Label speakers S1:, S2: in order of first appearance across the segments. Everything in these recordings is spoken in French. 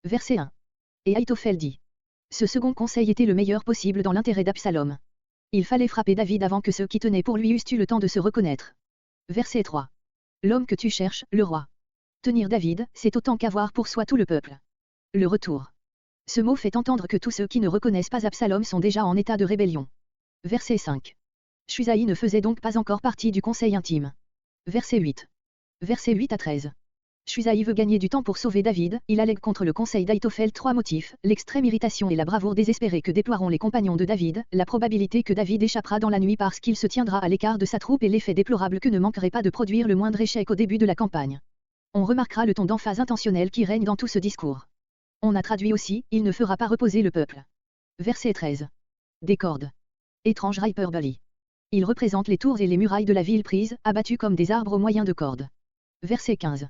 S1: Verset 1. Et Ahitophel dit. Ce second conseil était le meilleur possible dans l'intérêt d'Absalom. Il fallait frapper David avant que ceux qui tenaient pour lui eussent eu le temps de se reconnaître. Verset 3. L'homme que tu cherches, le roi. Tenir David, c'est autant qu'avoir pour soi tout le peuple. Le retour. Ce mot fait entendre que tous ceux qui ne reconnaissent pas Absalom sont déjà en état de rébellion. Verset 5. Shusaï ne faisait donc pas encore partie du conseil intime. Verset 8. Versets 8 à 13. Shusaï veut gagner du temps pour sauver David, il allègue contre le conseil d'Ahitophel 3 motifs, l'extrême irritation et la bravoure désespérée que déploieront les compagnons de David, la probabilité que David échappera dans la nuit parce qu'il se tiendra à l'écart de sa troupe et l'effet déplorable que ne manquerait pas de produire le moindre échec au début de la campagne. On remarquera le ton d'emphase intentionnel qui règne dans tout ce discours. On a traduit aussi, il ne fera pas reposer le peuple. Verset 13. Des cordes. Étrange hyperbole. Il représente les tours et les murailles de la ville prises, abattues comme des arbres au moyen de cordes. Verset 15.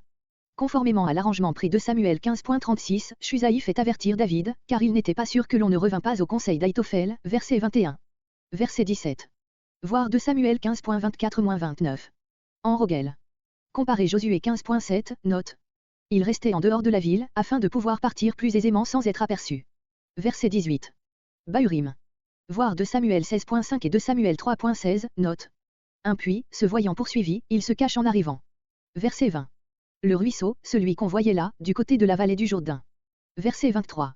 S1: Conformément à l'arrangement pris de Samuel 15.36, Shusaï fait avertir David, car il n'était pas sûr que l'on ne revint pas au conseil d'Ahitophel, verset 21. Verset 17. Voir de Samuel 15.24-29. En Rogel. Comparez Josué 15.7, note. Il restait en dehors de la ville, afin de pouvoir partir plus aisément sans être aperçu. Verset 18. Bahurim. Voir de Samuel 16.5 et de Samuel 3.16, note. Un puits, se voyant poursuivi, il se cache en arrivant. Verset 20. Le ruisseau, celui qu'on voyait là, du côté de la vallée du Jourdain. Verset 23.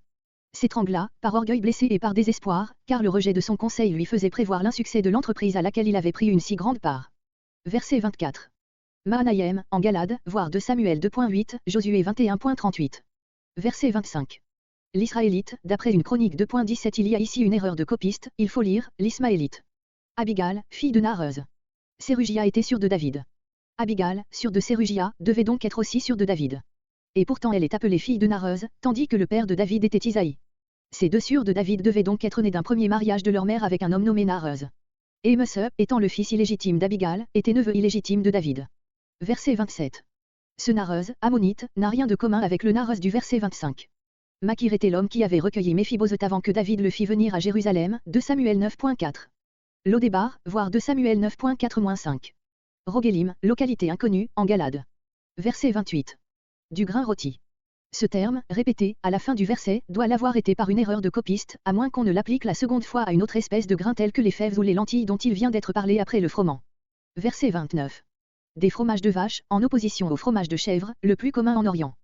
S1: S'étrangla, par orgueil blessé et par désespoir, car le rejet de son conseil lui faisait prévoir l'insuccès de l'entreprise à laquelle il avait pris une si grande part. Verset 24. Mahanaïm, en Galade, voir de Samuel 2.8, Josué 21.38. Verset 25. L'Israélite, d'après une chronique 2.17. Il y a ici une erreur de copiste, il faut lire, l'Ismaélite. Abigal, fille de Nareuz. Sérugia était sûre de David. Abigal, sûre de Sérugia, devait donc être aussi sûre de David. Et pourtant elle est appelée fille de Nareuz, tandis que le père de David était Isaïe. Ces deux sûres de David devaient donc être nées d'un premier mariage de leur mère avec un homme nommé Nareuz. Et Messe, étant le fils illégitime d'Abigal, était neveu illégitime de David. Verset 27. Ce Nareuz, ammonite, n'a rien de commun avec le Nareuz du verset 25. Makir était l'homme qui avait recueilli Méphibosheth avant que David le fît venir à Jérusalem, 2 Samuel 9.4. Lodébar, voir 2 Samuel 9.4-5. Rogelim, localité inconnue, en Galade. Verset 28. Du grain rôti. Ce terme, répété, à la fin du verset, doit l'avoir été par une erreur de copiste, à moins qu'on ne l'applique la seconde fois à une autre espèce de grain tel que les fèves ou les lentilles dont il vient d'être parlé après le froment. Verset 29. Des fromages de vache, en opposition au fromage de chèvre, le plus commun en Orient.